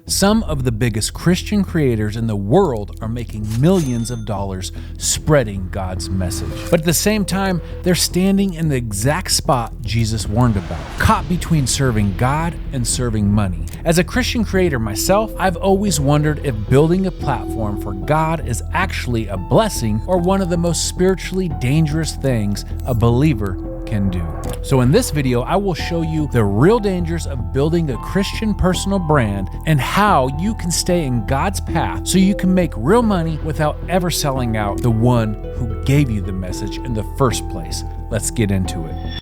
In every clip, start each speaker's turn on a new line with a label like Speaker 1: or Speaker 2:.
Speaker 1: Some of the biggest Christian creators in the world are making millions of dollars spreading God's message. But at the same time, they're standing in the exact spot Jesus warned about, caught between serving God and serving money. As a Christian creator myself, I've always wondered if building a platform for God is actually a blessing or one of the most spiritually dangerous things a believer can do. So in this video, I will show you the real dangers of building a Christian personal brand and how you can stay in God's path so you can make real money without ever selling out the one who gave you the message in the first place. Let's get into it.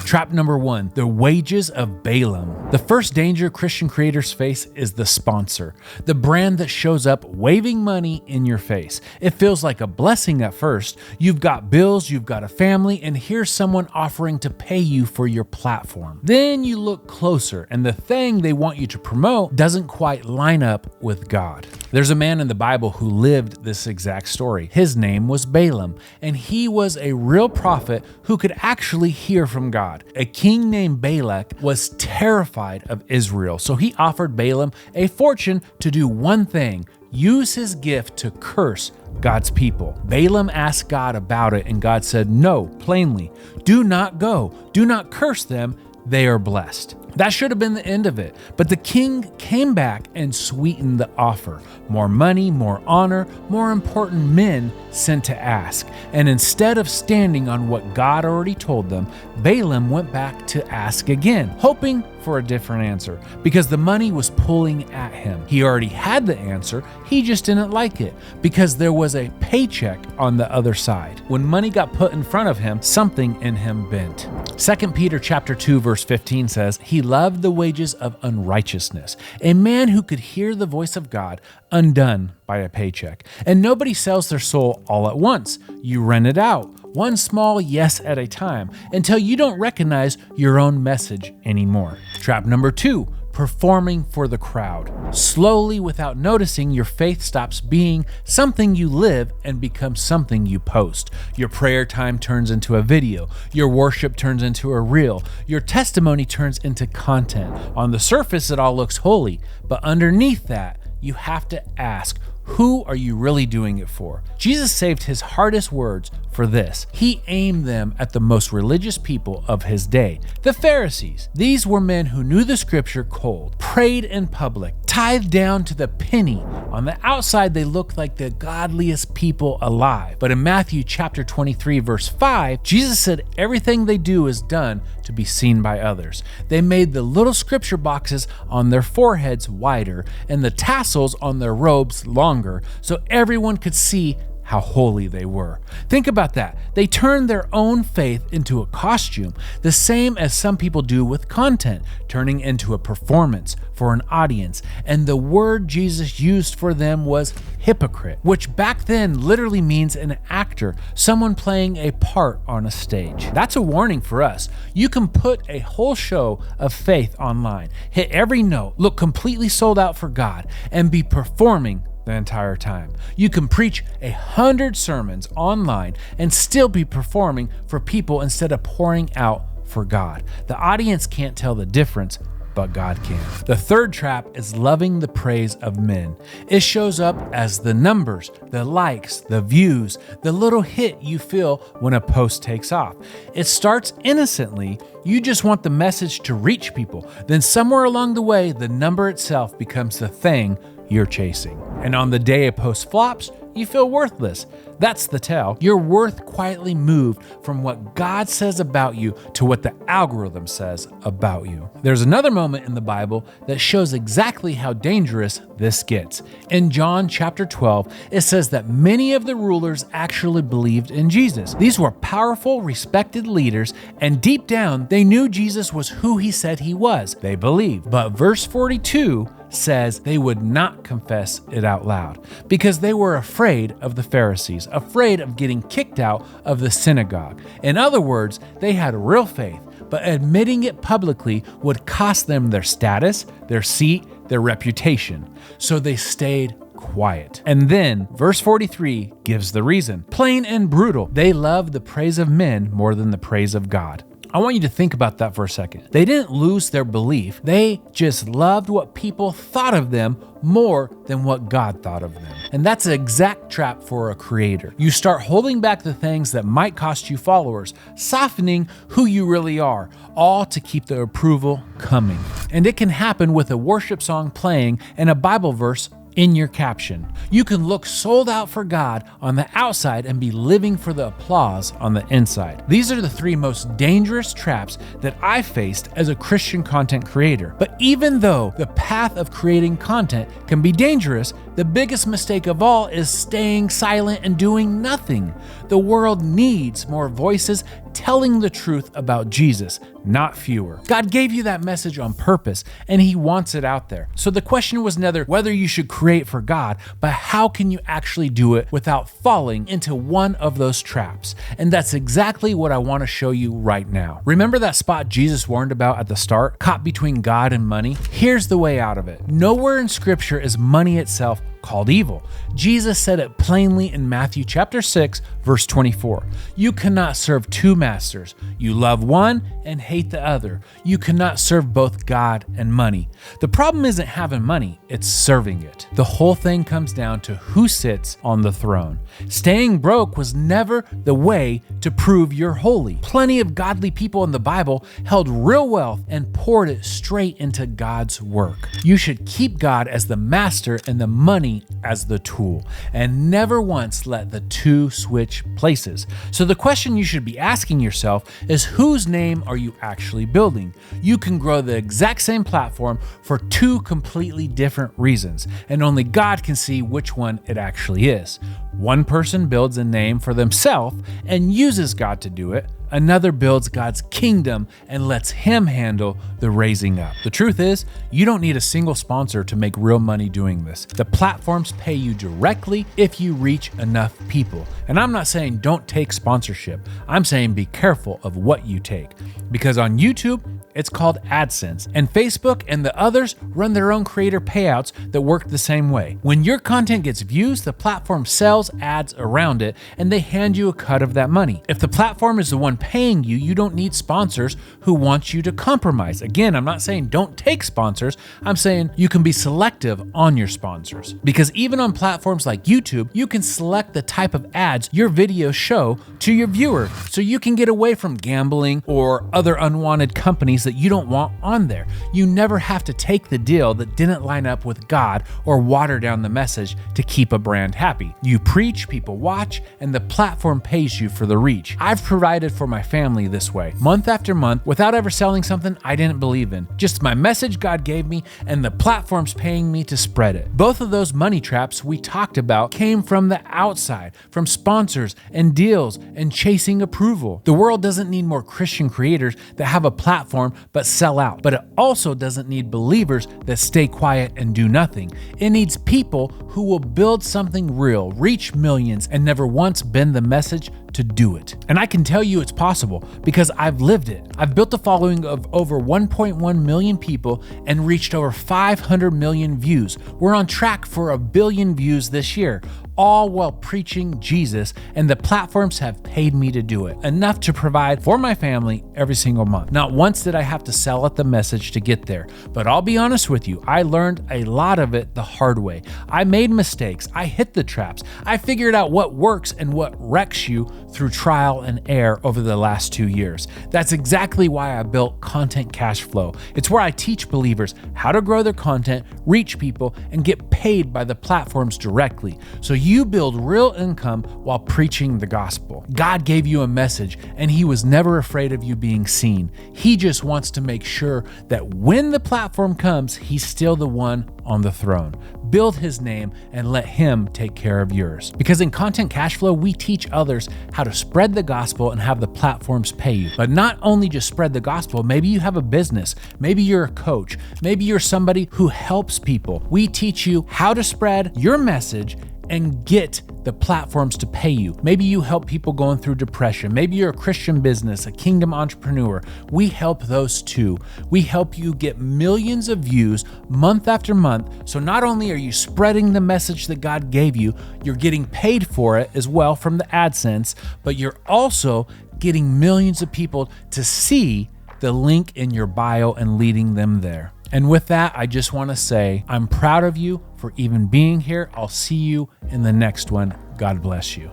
Speaker 1: Trap number 1, the wages of Balaam. The first danger Christian creators face is the sponsor, the brand that shows up waving money in your face. It feels like a blessing at first. You've got bills, you've got a family, and here's someone offering to pay you for your platform. Then you look closer, and the thing they want you to promote doesn't quite line up with God. There's a man in the Bible who lived this exact story. His name was Balaam, and he was a real prophet who could actually hear from God. A king named Balak was terrified of Israel, so he offered Balaam a fortune to do one thing: use his gift to curse God's people. Balaam asked God about it, and God said, "No, plainly, do not go. Do not curse them. They are blessed." That should have been the end of it, but the king came back and sweetened the offer. More money, more honor, more important men sent to ask. And instead of standing on what God already told them, Balaam went back to ask again, hoping for a different answer, because the money was pulling at him. He already had the answer, he just didn't like it, because there was a paycheck on the other side. When money got put in front of him, something in him bent. 2 Peter chapter 2 verse 15 says, "He loved the wages of unrighteousness," a man who could hear the voice of God undone by a paycheck. And nobody sells their soul all at once. You rent it out, one small yes at a time, until you don't recognize your own message anymore. Trap number 2, performing for the crowd. Slowly, without noticing, your faith stops being something you live and becomes something you post. Your prayer time turns into a video. Your worship turns into a reel. Your testimony turns into content. On the surface, it all looks holy, but underneath that, you have to ask, who are you really doing it for? Jesus saved his hardest words for this. He aimed them at the most religious people of his day, the Pharisees. These were men who knew the scripture cold, prayed in public, tithed down to the penny. On the outside, they looked like the godliest people alive. But in Matthew chapter 23, verse 5, Jesus said everything they do is done to be seen by others. They made the little scripture boxes on their foreheads wider and the tassels on their robes longer, so everyone could see how holy they were. Think about that. They turned their own faith into a costume, the same as some people do with content, turning into a performance for an audience. And the word Jesus used for them was hypocrite, which back then literally means an actor, someone playing a part on a stage. That's a warning for us. You can put a whole show of faith online, hit every note, look completely sold out for God, and be performing the entire time. You can preach 100 sermons online and still be performing for people instead of pouring out for God. The audience can't tell the difference, but God can. The third trap is loving the praise of men. It shows up as the numbers, the likes, the views, the little hit you feel when a post takes off. It starts innocently. You just want the message to reach people. Then somewhere along the way, the number itself becomes the thing you're chasing. And on the day a post flops, you feel worthless. That's the tell. Your worth quietly moved from what God says about you to what the algorithm says about you. There's another moment in the Bible that shows exactly how dangerous this gets. In John chapter 12, it says that many of the rulers actually believed in Jesus. These were powerful, respected leaders, and deep down, they knew Jesus was who he said he was. They believed. But verse 42 says they would not confess it out loud because they were afraid of the Pharisees, afraid of getting kicked out of the synagogue. In other words, they had real faith, but admitting it publicly would cost them their status, their seat, their reputation. So they stayed quiet. And then verse 43 gives the reason. Plain and brutal. They love the praise of men more than the praise of God. I want you to think about that for a second. They didn't lose their belief. They just loved what people thought of them more than what God thought of them. And that's an exact trap for a creator. You start holding back the things that might cost you followers, softening who you really are, all to keep the approval coming. And it can happen with a worship song playing and a Bible verse in your caption. You can look sold out for God on the outside and be living for the applause on the inside. These are the three most dangerous traps that I faced as a Christian content creator. But even though the path of creating content can be dangerous, the biggest mistake of all is staying silent and doing nothing. The world needs more voices telling the truth about Jesus, not fewer. God gave you that message on purpose, and He wants it out there. So the question was neither whether you should create for God, but how can you actually do it without falling into one of those traps? And that's exactly what I want to show you right now. Remember that spot Jesus warned about at the start, caught between God and money? Here's the way out of it. Nowhere in Scripture is money itself called evil. Jesus said it plainly in Matthew chapter 6, verse 24. You cannot serve two masters. You love one and hate the other. You cannot serve both God and money. The problem isn't having money, it's serving it. The whole thing comes down to who sits on the throne. Staying broke was never the way to prove you're holy. Plenty of godly people in the Bible held real wealth and poured it straight into God's work. You should keep God as the master and the money as the tool, and never once let the two switch places. So the question you should be asking yourself is, whose name are you actually building? You can grow the exact same platform for two completely different reasons, and only God can see which one it actually is. One person builds a name for themselves and uses God to do it. Another builds God's kingdom and lets Him handle the raising up. The truth is, you don't need a single sponsor to make real money doing this. The platforms pay you directly if you reach enough people. And I'm not saying don't take sponsorship. I'm saying be careful of what you take. Because on YouTube, it's called AdSense, and Facebook and the others run their own creator payouts that work the same way. When your content gets views, the platform sells ads around it, and they hand you a cut of that money. If the platform is the one paying you, you don't need sponsors who want you to compromise. Again, I'm not saying don't take sponsors. I'm saying you can be selective on your sponsors. Because even on platforms like YouTube, you can select the type of ads your videos show to your viewer, so you can get away from gambling or other unwanted companies that you don't want on there. You never have to take the deal that didn't line up with God or water down the message to keep a brand happy. You preach, people watch, and the platform pays you for the reach. I've provided for my family this way, month after month, without ever selling something I didn't believe in. Just my message God gave me, and the platform's paying me to spread it. Both of those money traps we talked about came from the outside, from sponsors and deals and chasing approval. The world doesn't need more Christian creators that have a platform but sell out. But it also doesn't need believers that stay quiet and do nothing. It needs people who will build something real, reach millions, and never once bend the message to do it. And I can tell you it's possible because I've lived it. I've built a following of over 1.1 million people and reached over 500 million views. We're on track for 1 billion views this year, all while preaching Jesus, and the platforms have paid me to do it, enough to provide for my family every single month. Not once did I have to sell out the message to get there, but I'll be honest with you, I learned a lot of it the hard way. I made mistakes, I hit the traps, I figured out what works and what wrecks you through trial and error over the last 2 years. That's exactly why I built Content Cash Flow. It's where I teach believers how to grow their content, reach people, and get paid by the platforms directly, so you build real income while preaching the gospel. God gave you a message, and He was never afraid of you being seen. He just wants to make sure that when the platform comes, He's still the one on the throne. Build His name and let Him take care of yours. Because in Content Cash Flow, we teach others how to spread the gospel and have the platforms pay you. But not only just spread the gospel, maybe you have a business, maybe you're a coach, maybe you're somebody who helps people. We teach you how to spread your message and get the platforms to pay you. Maybe you help people going through depression. Maybe you're a Christian business, a kingdom entrepreneur. We help those too. We help you get millions of views month after month. So not only are you spreading the message that God gave you, you're getting paid for it as well from the AdSense, but you're also getting millions of people to see the link in your bio and leading them there. And with that, I just want to say, I'm proud of you for even being here. I'll see you in the next one. God bless you.